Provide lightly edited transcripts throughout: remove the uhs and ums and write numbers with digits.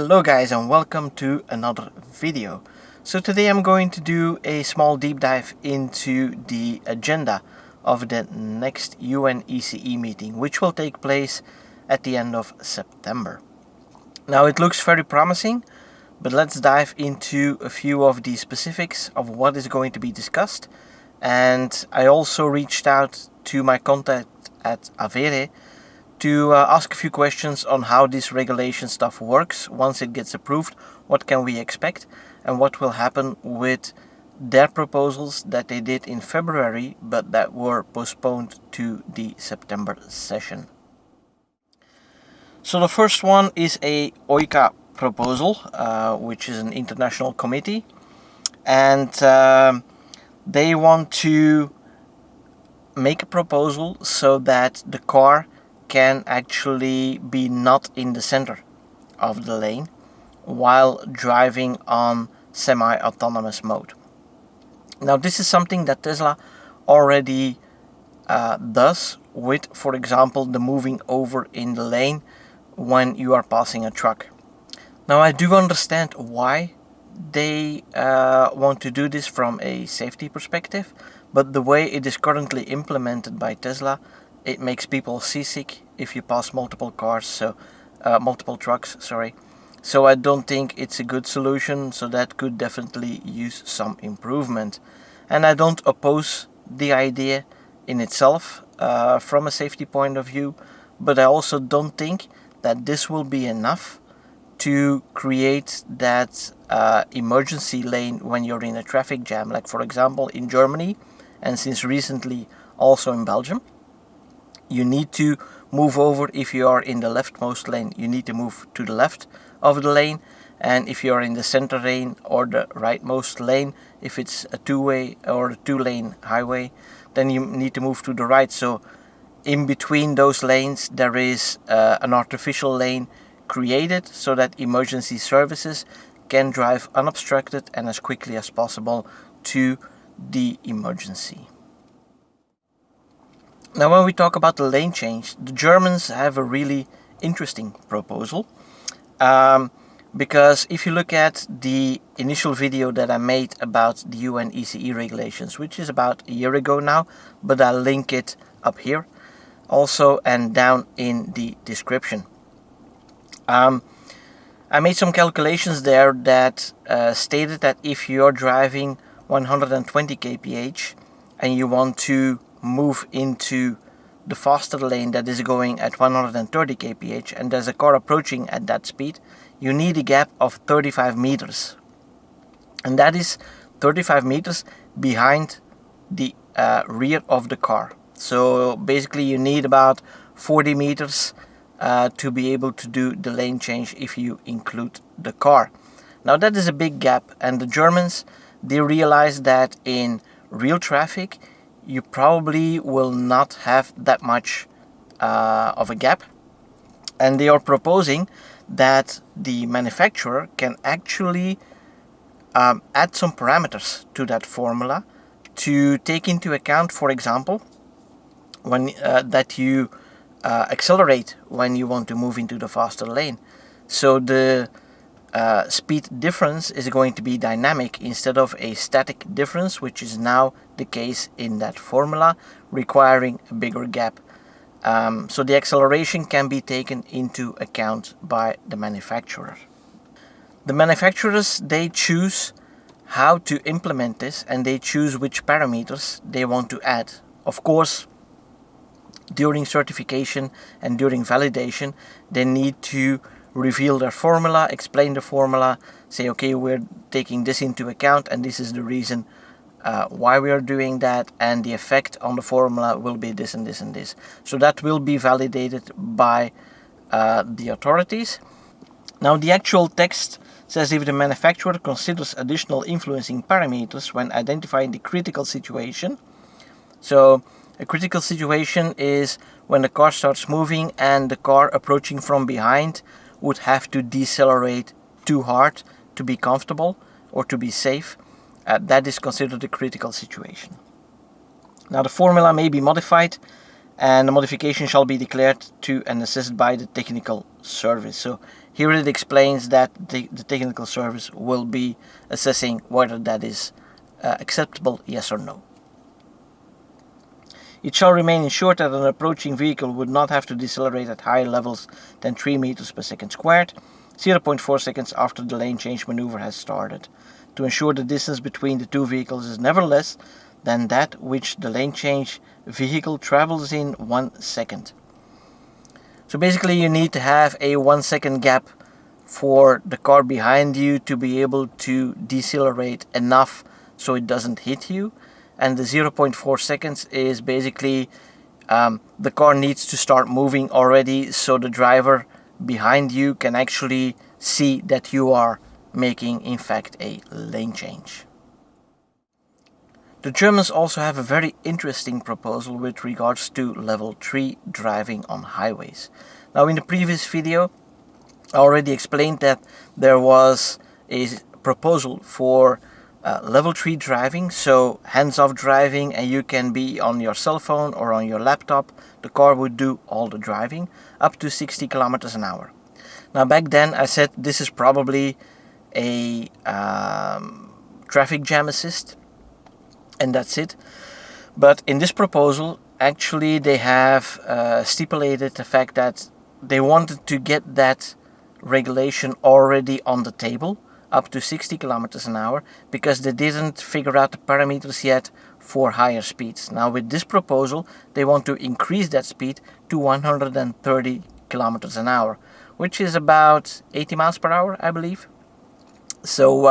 Hello guys, and welcome to another video. So today I'm going to do a small deep dive into the agenda of the next UNECE meeting, which will take place at the end of September. Now it looks very promising, but let's dive into a few of the specifics of what is going to be discussed. And I also reached out to my contact at AVERE to ask a few questions on how this regulation stuff works once it gets approved, what can we expect, and what will happen with their proposals that they did in February but that were postponed to the September session. So the first one is a OICA proposal, which is an international committee, and they want to make a proposal so that the car can actually be not in the center of the lane while driving on semi-autonomous mode. Now this is something that Tesla already does with, for example, the moving over in the lane when you are passing a truck. Now I do understand why they want to do this from a safety perspective, but the way it is currently implemented by Tesla, it makes people seasick if you pass multiple trucks. So I don't think it's a good solution. So that could definitely use some improvement. And I don't oppose the idea in itself from a safety point of view, but I also don't think that this will be enough to create that emergency lane when you're in a traffic jam, like for example in Germany, and since recently also in Belgium. You need to move over. If you are in the leftmost lane, you need to move to the left of the lane, and if you are in the center lane or the rightmost lane, if it's a two-way or a two-lane highway, then you need to move to the right. So in between those lanes there is an artificial lane created so that emergency services can drive unobstructed and as quickly as possible to the emergency. Now when we talk about the lane change, the Germans have a really interesting proposal, because if you look at the initial video that I made about the UNECE regulations, which is about a year ago now, but I'll link it up here also and down in the description. I made some calculations there that stated that if you're driving 120 kph and you want to move into the faster lane that is going at 130 kph and there's a car approaching at that speed, you need a gap of 35 meters. And that is 35 meters behind the rear of the car. So basically you need about 40 meters to be able to do the lane change if you include the car. Now that is a big gap, and the Germans, they realize that in real traffic you probably will not have that much of a gap, and they are proposing that the manufacturer can actually add some parameters to that formula to take into account, for example, when that you accelerate when you want to move into the faster lane. So the speed difference is going to be dynamic instead of a static difference, which is now the case in that formula, requiring a bigger gap. So the acceleration can be taken into account by the manufacturer. The manufacturers, they choose how to implement this, and they choose which parameters they want to add. Of course, during certification and during validation, they need to reveal their formula, explain the formula, say, okay, we're taking this into account and this is the reason why we are doing that, and the effect on the formula will be this and this and this. So that will be validated by the authorities. Now the actual text says, if the manufacturer considers additional influencing parameters when identifying the critical situation. So a critical situation is when the car starts moving and the car approaching from behind would have to decelerate too hard to be comfortable or to be safe. That is considered a critical situation. Now the formula may be modified and the modification shall be declared to and assessed by the technical service. So here it explains that the technical service will be assessing whether that is acceptable, yes or no. It shall remain ensured that an approaching vehicle would not have to decelerate at higher levels than 3 meters per second squared, 0.4 seconds after the lane change maneuver has started, to ensure the distance between the two vehicles is never less than that which the lane change vehicle travels in 1 second. So basically you need to have a 1 second gap for the car behind you to be able to decelerate enough so it doesn't hit you. And the 0.4 seconds is basically the car needs to start moving already so the driver behind you can actually see that you are making in fact a lane change. The Germans also have a very interesting proposal with regards to level 3 driving on highways. Now in the previous video I already explained that there was a proposal for level 3 driving, so hands-off driving, and you can be on your cell phone or on your laptop. The car would do all the driving up to 60 kilometers an hour. Now back then I said this is probably a traffic jam assist and that's it. But in this proposal actually they have stipulated the fact that they wanted to get that regulation already on the table up to 60 kilometers an hour because they didn't figure out the parameters yet for higher speeds. Now with this proposal they want to increase that speed to 130 kilometers an hour, which is about 80 miles per hour I believe. So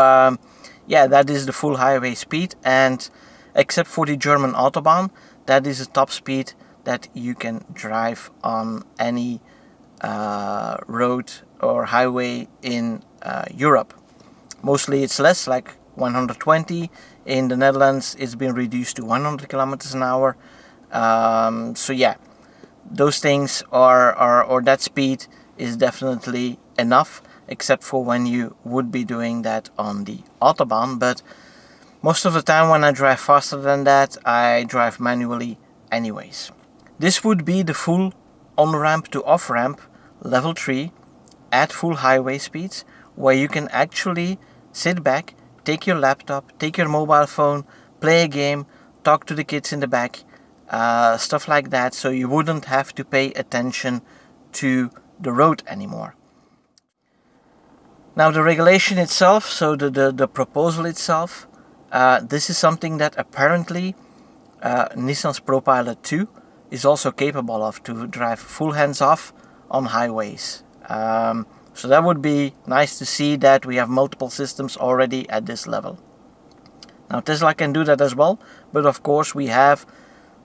yeah, that is the full highway speed, and except for the German Autobahn, that is the top speed that you can drive on any road or highway in Europe. Mostly it's less, like 120. In the Netherlands it's been reduced to 100 kilometers an hour. So yeah, those things are or that speed is definitely enough, except for when you would be doing that on the Autobahn. But most of the time when I drive faster than that, I drive manually anyways. This would be the full on-ramp to off-ramp level 3 at full highway speeds, where you can actually sit back, take your laptop, take your mobile phone, play a game, talk to the kids in the back, stuff like that, so you wouldn't have to pay attention to the road anymore. Now the regulation itself, so the proposal itself, this is something that apparently Nissan's ProPilot 2 is also capable of, to drive full hands-off on highways. So that would be nice to see that we have multiple systems already at this level. Now Tesla can do that as well, but of course we have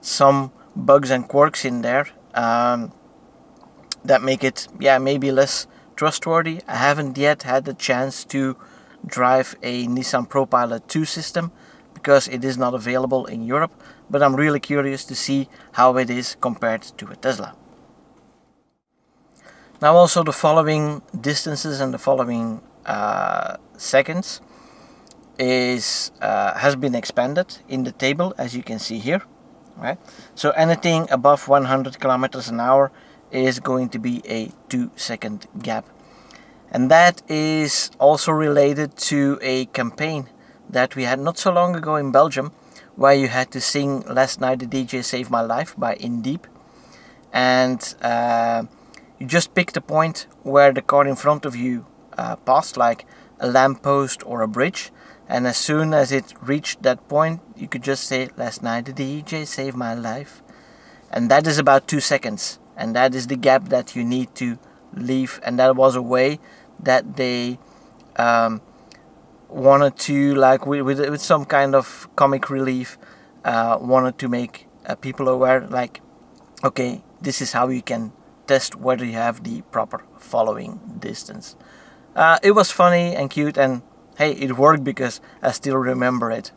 some bugs and quirks in there that make it, yeah, maybe less trustworthy. I haven't yet had the chance to drive a Nissan ProPilot 2 system because it is not available in Europe, but I'm really curious to see how it is compared to a Tesla. Now also the following distances and the following seconds has been expanded in the table, as you can see here. Right? So anything above 100 kilometers an hour is going to be a 2-second gap. And that is also related to a campaign that we had not so long ago in Belgium, where you had to sing Last Night the DJ Saved My Life by In Deep. And you just picked a point where the car in front of you passed, like a lamppost or a bridge. And as soon as it reached that point, you could just say, Last night the DJ saved my life. And that is about 2 seconds. And that is the gap that you need to leave. And that was a way that they wanted to, like with some kind of comic relief, wanted to make people aware, like, okay, this is how you can test whether you have the proper following distance. It was funny and cute, and hey, it worked because I still remember it.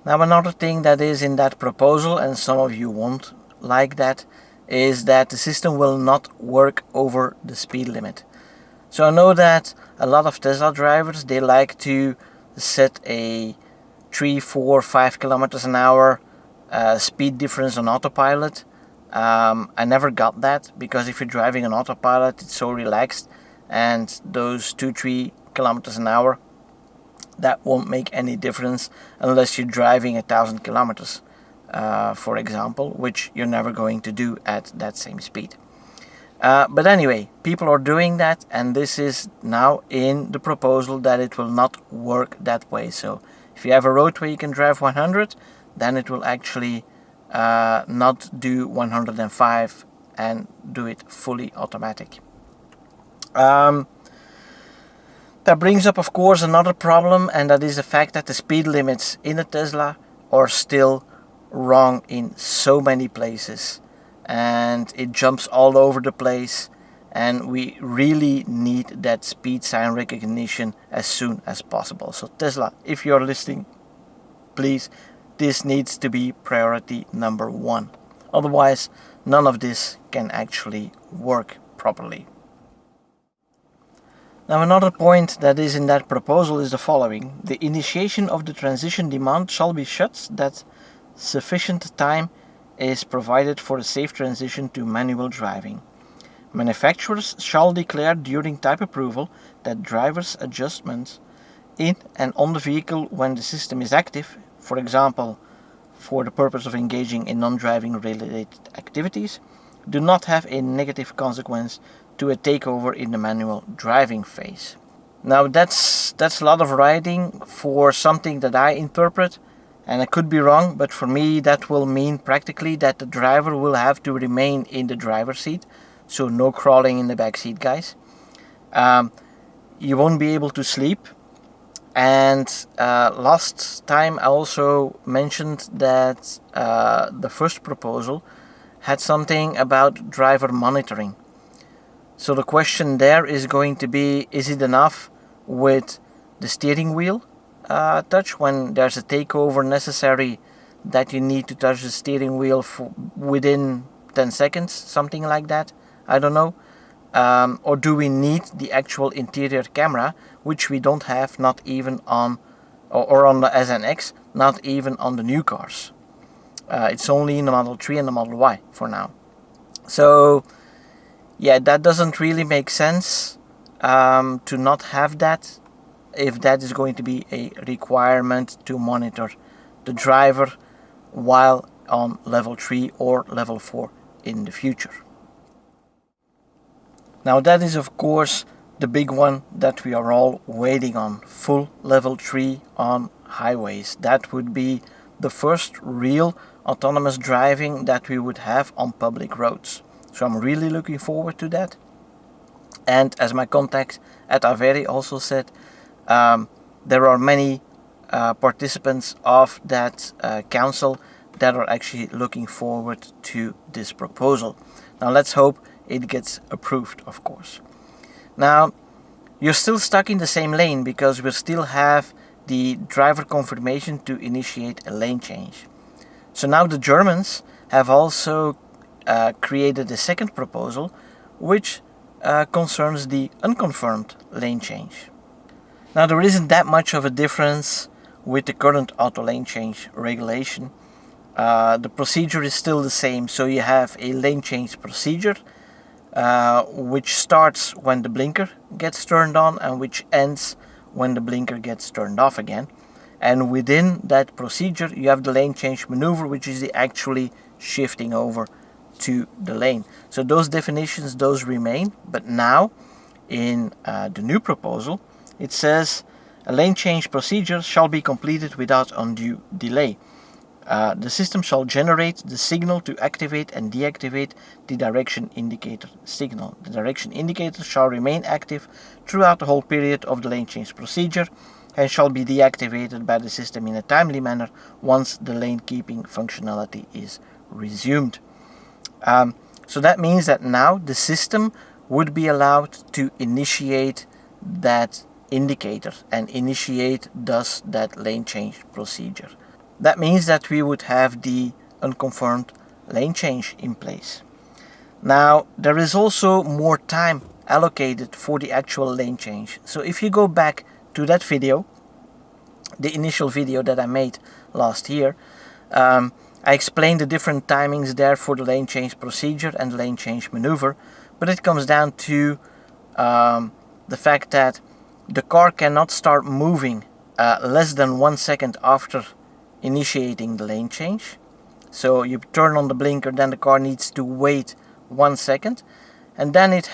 Now another thing that is in that proposal, and some of you won't like that, is that the system will not work over the speed limit. So I know that a lot of Tesla drivers, they like to set a 3, 4, 5 kilometers an hour speed difference on autopilot. I never got that, because if you're driving on autopilot, it's so relaxed, and those 2-3 kilometers an hour, that won't make any difference unless you're driving 1,000 kilometers, for example, which you're never going to do at that same speed. But anyway, people are doing that, and this is now in the proposal that it will not work that way. So if you have a road where you can drive 100, then it will actually not do 105 and do it fully automatic. That brings up, of course, another problem, and that is the fact that the speed limits in a Tesla are still wrong in so many places, and it jumps all over the place, and we really need that speed sign recognition as soon as possible. So Tesla, if you're listening, please, this needs to be priority number 1. Otherwise, none of this can actually work properly. Now, another point that is in that proposal is the following. The initiation of the transition demand shall be such that sufficient time is provided for a safe transition to manual driving. Manufacturers shall declare during type approval that driver's adjustments in and on the vehicle when the system is active, for example, for the purpose of engaging in non-driving related activities, do not have a negative consequence to a takeover in the manual driving phase. Now that's a lot of writing for something that I interpret, and I could be wrong, but for me that will mean practically that the driver will have to remain in the driver's seat, so no crawling in the back seat, guys. You won't be able to sleep, and last time I also mentioned that the first proposal had something about driver monitoring. So the question there is going to be, is it enough with the steering wheel touch when there's a takeover necessary that you need to touch the steering wheel for within 10 seconds, something like that? I don't know. Or do we need the actual interior camera, which we don't have, not even on, or on the SNX, not even on the new cars. It's only in the Model 3 and the Model Y for now. So yeah, that doesn't really make sense to not have that, if that is going to be a requirement to monitor the driver while on level 3 or level 4 in the future. Now that is of course the big one that we are all waiting on, full level 3 on highways. That would be the first real autonomous driving that we would have on public roads. So I'm really looking forward to that. And as my contact at AVERE also said, there are many participants of that council that are actually looking forward to this proposal. Now let's hope it gets approved, of course. Now you're still stuck in the same lane because we still have the driver confirmation to initiate a lane change. So now the Germans have also created a second proposal which concerns the unconfirmed lane change. Now there isn't that much of a difference with the current auto lane change regulation. The procedure is still the same, so you have a lane change procedure which starts when the blinker gets turned on and which ends when the blinker gets turned off again. And within that procedure you have the lane change maneuver, which is the actually shifting over to the lane. So those definitions, those remain, but now in the new proposal it says a lane change procedure shall be completed without undue delay. The system shall generate the signal to activate and deactivate the direction indicator signal. The direction indicator shall remain active throughout the whole period of the lane change procedure and shall be deactivated by the system in a timely manner once the lane keeping functionality is resumed. So that means that now the system would be allowed to initiate that indicator and initiate thus that lane change procedure. That means that we would have the unconfirmed lane change in place. Now there is also more time allocated for the actual lane change. So if you go back to that video, the initial video that I made last year, I I explained the different timings there for the lane change procedure and lane change maneuver, but it comes down to the fact that the car cannot start moving less than 1 second after initiating the lane change. So you turn on the blinker, then the car needs to wait 1 second, and then it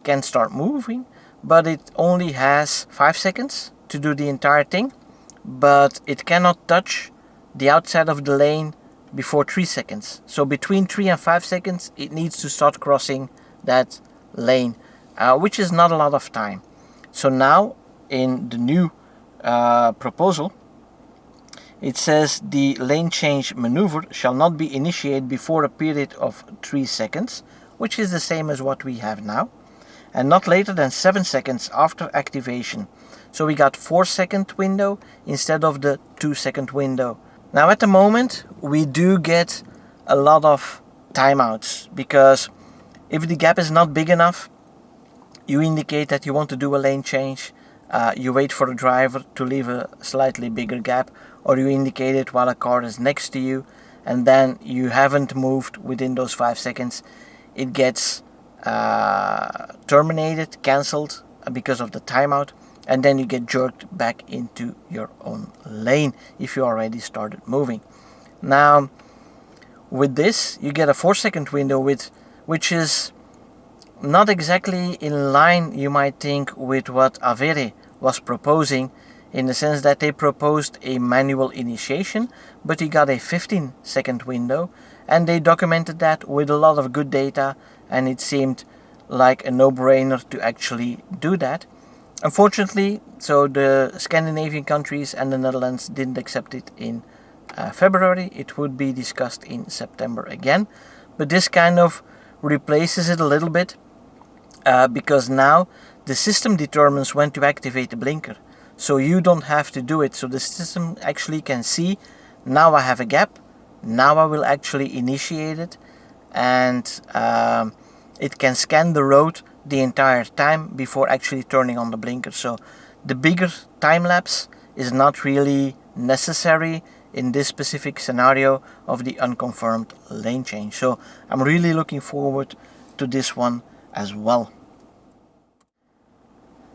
can start moving, but it only has 5 seconds to do the entire thing, but it cannot touch the outside of the lane before 3 seconds. So between 3 and 5 seconds it needs to start crossing that lane, which is not a lot of time. So now in the new proposal, it says the lane change maneuver shall not be initiated before a period of 3 seconds, which is the same as what we have now, and not later than 7 seconds after activation. So we got 4-second window instead of the 2-second window. Now at the moment we do get a lot of timeouts, because if the gap is not big enough, you indicate that you want to do a lane change, you wait for the driver to leave a slightly bigger gap, or you indicate it while a car is next to you, and then you haven't moved within those 5 seconds. It gets terminated, cancelled because of the timeout, and then you get jerked back into your own lane if you already started moving. Now with this you get a 4-second window, which is not exactly in line, you might think, with what AVERE was proposing, in the sense that they proposed a manual initiation, but you got a 15-second window, and they documented that with a lot of good data, and it seemed like a no-brainer to actually do that. Unfortunately, so the Scandinavian countries and the Netherlands didn't accept it in February. It would be discussed in September again, but this kind of replaces it a little bit, because now the system determines when to activate the blinker, so you don't have to do it. So the system actually can see, now I have a gap, now I will actually initiate it, and it can scan the road the entire time before actually turning on the blinker. So the bigger time lapse is not really necessary in this specific scenario of the unconfirmed lane change. So I'm really looking forward to this one as well.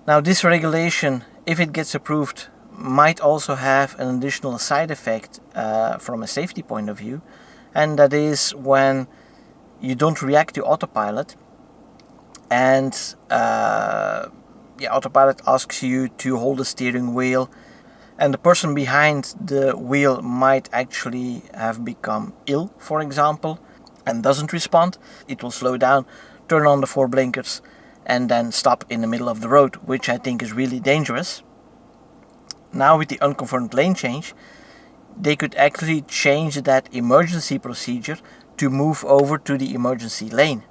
Now this regulation, if it gets approved, might also have an additional side effect from a safety point of view, and that is when you don't react to autopilot, and autopilot asks you to hold the steering wheel, and the person behind the wheel might actually have become ill, for example, and doesn't respond. It will slow down, turn on the 4 blinkers, and then stop in the middle of the road, which I think is really dangerous. Now with the unconfirmed lane change, they could actually change that emergency procedure to move over to the emergency lane.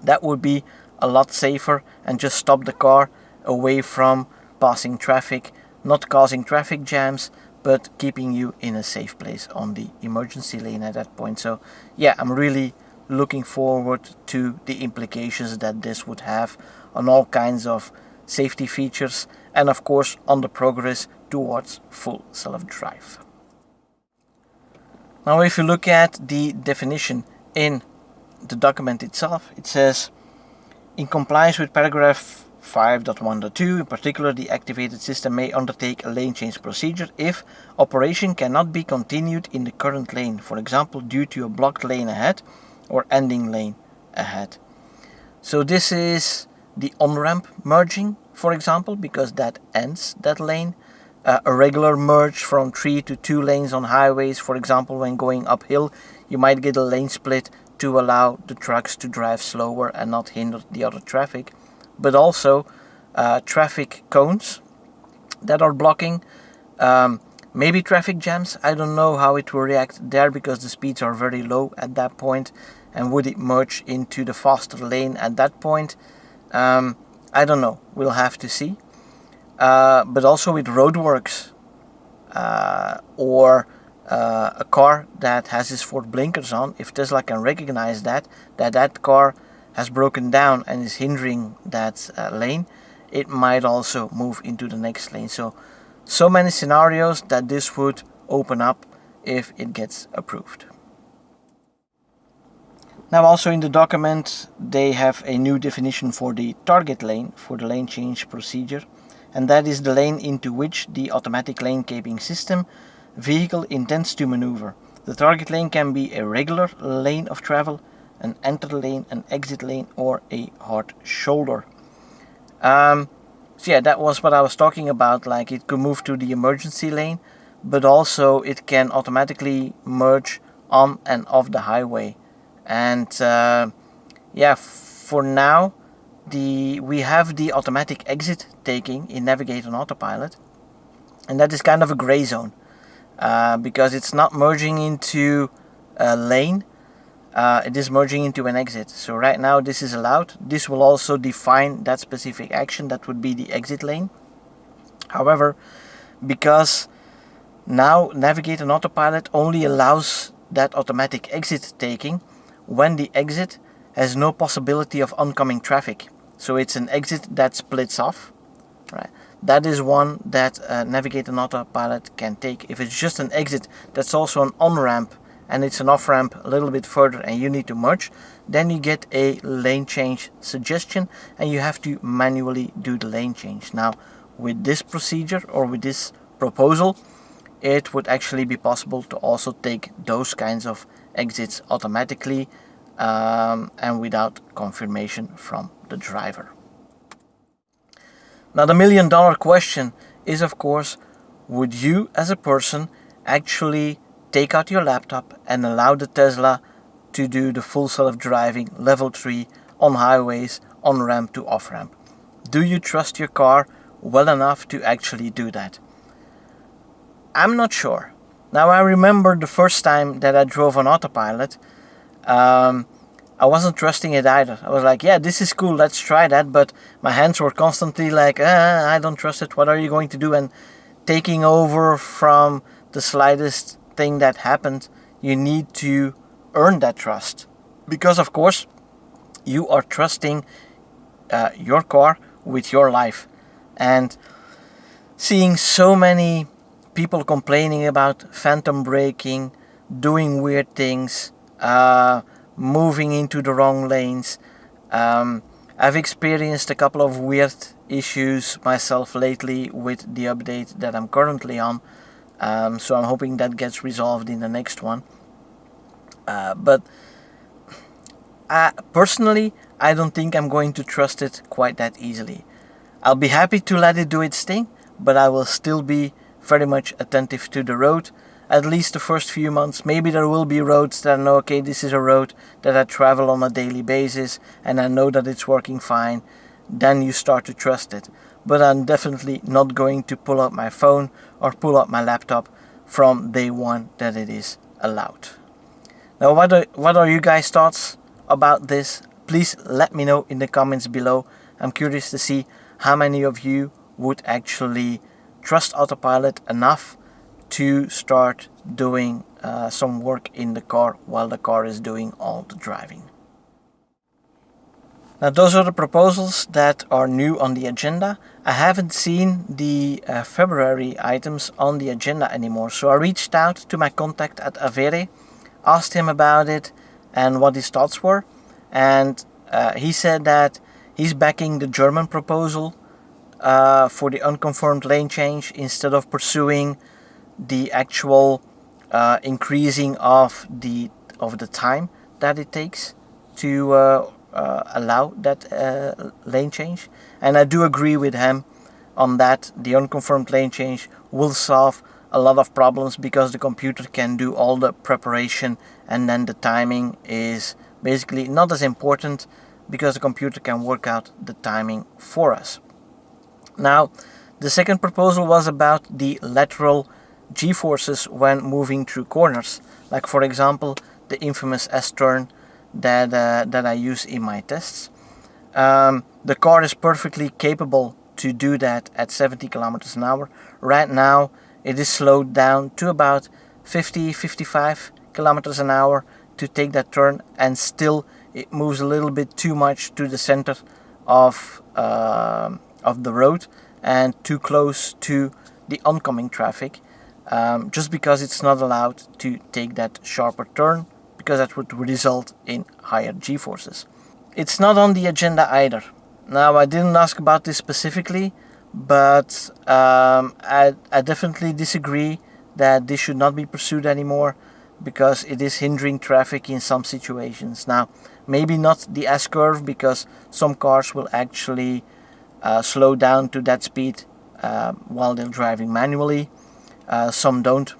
That would be a lot safer and just stop the car away from passing traffic, not causing traffic jams, but keeping you in a safe place on the emergency lane at that point. So yeah, I'm really looking forward to the implications that this would have on all kinds of safety features, and of course on the progress towards full self-drive. Now if you look at the definition in the document itself, it says, in compliance with paragraph 5.1.2, in particular the activated system may undertake a lane change procedure if operation cannot be continued in the current lane, for example due to a blocked lane ahead or ending lane ahead. So this is the on-ramp merging, for example, because that ends that lane. A regular merge from 3 to 2 lanes on highways, for example when going uphill, you might get a lane split to allow the trucks to drive slower and not hinder the other traffic. But also traffic cones that are blocking, maybe traffic jams. I don't know how it will react there, because the speeds are very low at that point, and would it merge into the faster lane at that point? I don't know, we'll have to see. But also with roadworks, or a car that has its 4 blinkers on, if Tesla can recognize that car has broken down and is hindering that lane, it might also move into the next lane. So many scenarios that this would open up, if it gets approved. Now also in the document they have a new definition for the target lane for the lane change procedure, and that is the lane into which the automatic lane keeping system vehicle intends to maneuver. The target lane can be a regular lane of travel, an enter lane, an exit lane, or a hard shoulder. So yeah, that was what I was talking about, like it could move to the emergency lane, but also it can automatically merge on and off the highway. And yeah, for now we have the automatic exit taking in Navigate on Autopilot, and that is kind of a gray zone because it's not merging into a lane, it is merging into an exit. So right now this is allowed. This will also define that specific action, that would be the exit lane. However, because now Navigate on Autopilot only allows that automatic exit taking when the exit has no possibility of oncoming traffic. So it's an exit that splits off, right? That is one that Navigate on Autopilot can take. If it's just an exit that's also an on-ramp and it's an off-ramp a little bit further and you need to merge, then you get a lane change suggestion and you have to manually do the lane change. Now with this procedure or with this proposal, it would actually be possible to also take those kinds of exits automatically and without confirmation from the driver. Now the $1 million question is, of course, would you as a person actually take out your laptop and allow the Tesla to do the full self-driving level 3 on highways, on ramp to off ramp? Do you trust your car well enough to actually do that? I'm not sure. Now I remember the first time that I drove on autopilot, I wasn't trusting it either. I was like, yeah, this is cool, let's try that. But my hands were constantly like, I don't trust it, what are you going to do? And taking over from the slightest thing that happened, you need to earn that trust. Because of course, you are trusting your car with your life. And seeing so many people complaining about phantom braking, doing weird things, moving into the wrong lanes. I've experienced a couple of weird issues myself lately with the update that I'm currently on. So I'm hoping that gets resolved in the next one. But personally, I don't think I'm going to trust it quite that easily. I'll be happy to let it do its thing, but I will still be very much attentive to the road, at least the first few months. Maybe there will be roads that I know, okay, this is a road that I travel on a daily basis and I know that it's working fine. Then you start to trust it. But I'm definitely not going to pull out my phone or pull out my laptop from day one that it is allowed. Now, what are you guys' thoughts about this? Please let me know in the comments below. I'm curious to see how many of you would actually trust autopilot enough to start doing some work in the car while the car is doing all the driving. Now those are the proposals that are new on the agenda. I haven't seen the February items on the agenda anymore, so I reached out to my contact at AVERE, asked him about it and what his thoughts were, and he said that he's backing the German proposal for the unconfirmed lane change instead of pursuing the actual increasing of the time that it takes to allow that lane change. And I do agree with him on that. The unconfirmed lane change will solve a lot of problems because the computer can do all the preparation and then the timing is basically not as important because the computer can work out the timing for us. Now, the second proposal was about the lateral G-forces when moving through corners, like for example the infamous S-turn that I use in my tests. The car is perfectly capable to do that at 70 kilometers an hour. Right now it is slowed down to about 50-55 kilometers an hour to take that turn, and still it moves a little bit too much to the center of the road and too close to the oncoming traffic. just because it's not allowed to take that sharper turn, because that would result in higher G-forces. It's not on the agenda either. Now, I didn't ask about this specifically, but I definitely disagree that this should not be pursued anymore, because it is hindering traffic in some situations. Now, maybe not the S-curve, because some cars will actually slow down to that speed while they're driving manually. Some don't.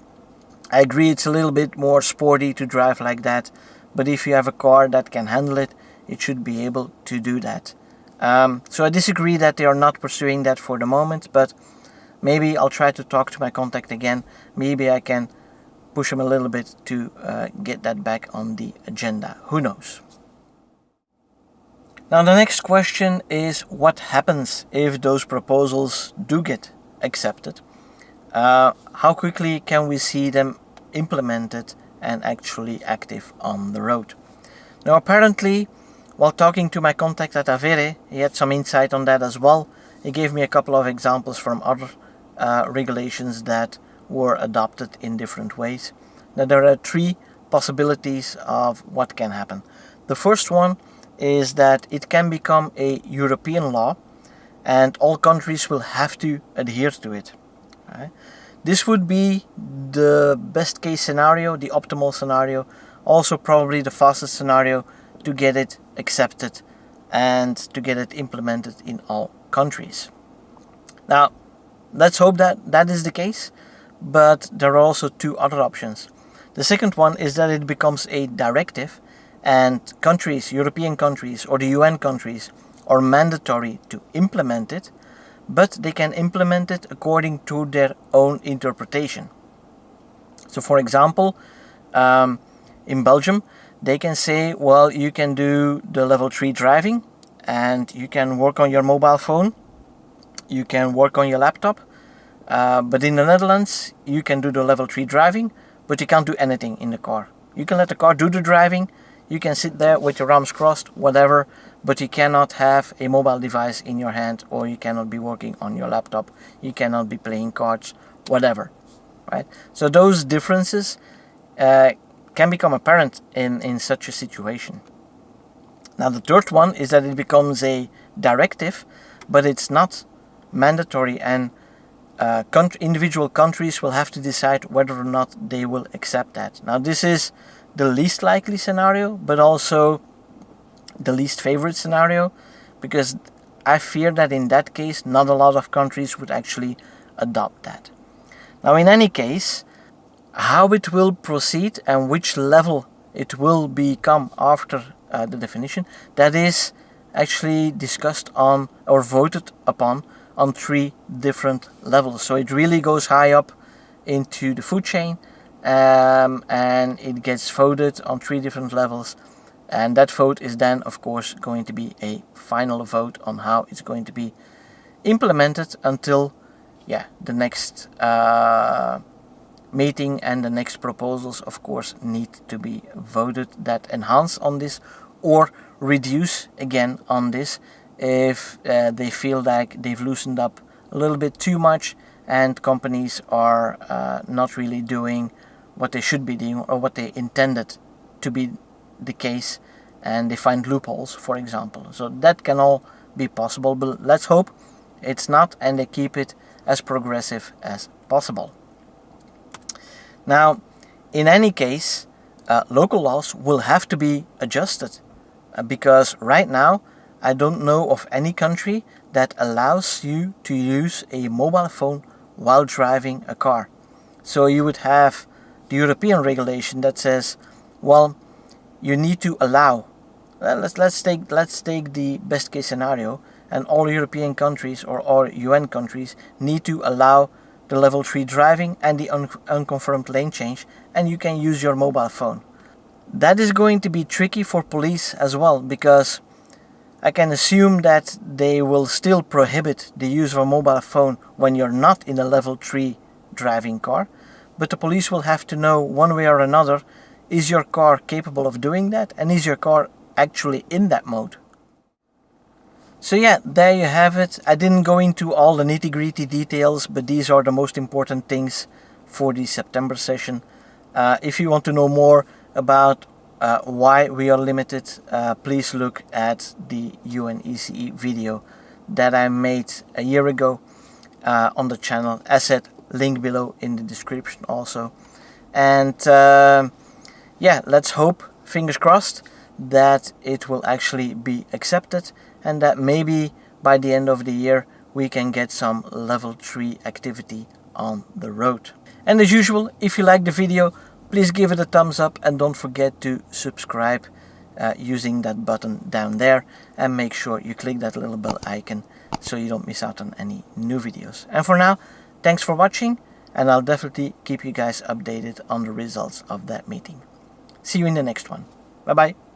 I agree it's a little bit more sporty to drive like that, but if you have a car that can handle it, it should be able to do that. So I disagree that they are not pursuing that for the moment, but maybe I'll try to talk to my contact again. Maybe I can push him a little bit to get that back on the agenda. Who knows? Now the next question is, what happens if those proposals do get accepted? How quickly can we see them implemented and actually active on the road? Now apparently, while talking to my contact at AVERE, he had some insight on that as well. He gave me a couple of examples from other regulations that were adopted in different ways. Now there are three possibilities of what can happen. The first one is that it can become a European law and all countries will have to adhere to it. Right? This would be the best case scenario, the optimal scenario, also probably the fastest scenario to get it accepted and to get it implemented in all countries. Now, let's hope that that is the case, but there are also two other options. The second one is that it becomes a directive and countries, European countries or the UN countries, are mandatory to implement it, but they can implement it according to their own interpretation. So for example, in Belgium, they can say, well, you can do the level 3 driving and you can work on your mobile phone, you can work on your laptop, but in the Netherlands, you can do the level 3 driving, but you can't do anything in the car. You can let the car do the driving, you can sit there with your arms crossed, whatever, but you cannot have a mobile device in your hand, or you cannot be working on your laptop, you cannot be playing cards, whatever. Right? So those differences can become apparent in such a situation. Now the third one is that it becomes a directive, but it's not mandatory, and individual countries will have to decide whether or not they will accept that. Now this is the least likely scenario, but also the least favorite scenario, because I fear that in that case not a lot of countries would actually adopt that. Now in any case, how it will proceed and which level it will become after the definition, that is actually discussed on or voted upon on 3 different levels. So it really goes high up into the food chain, and it gets voted on 3 different levels, and that vote is then of course going to be a final vote on how it's going to be implemented until the next meeting, and the next proposals of course need to be voted that enhance on this or reduce again on this if they feel like they've loosened up a little bit too much and companies are not really doing what they should be doing or what they intended to be the case, and they find loopholes, for example. So that can all be possible, but let's hope it's not, and they keep it as progressive as possible. Now, in any case, local laws will have to be adjusted because right now I don't know of any country that allows you to use a mobile phone while driving a car. So you would have the European regulation that says, well, you need to allow. Let's take the best case scenario, and all European countries or all UN countries need to allow the level 3 driving and the unconfirmed lane change, and you can use your mobile phone. That is going to be tricky for police as well, because I can assume that they will still prohibit the use of a mobile phone when you're not in a level 3 driving car, but the police will have to know one way or another, is your car capable of doing that, and is your car actually in that mode? So yeah, there you have it. I didn't go into all the nitty-gritty details, but these are the most important things for the September session. If you want to know more about why we are limited, please look at the UNECE video that I made a year ago on the channel. As said, link below in the description also. And yeah, let's hope, fingers crossed, that it will actually be accepted and that maybe by the end of the year we can get some level 3 activity on the road. And as usual, if you like the video, please give it a thumbs up and don't forget to subscribe using that button down there, and make sure you click that little bell icon so you don't miss out on any new videos. And for now, thanks for watching, and I'll definitely keep you guys updated on the results of that meeting. See you in the next one. Bye bye.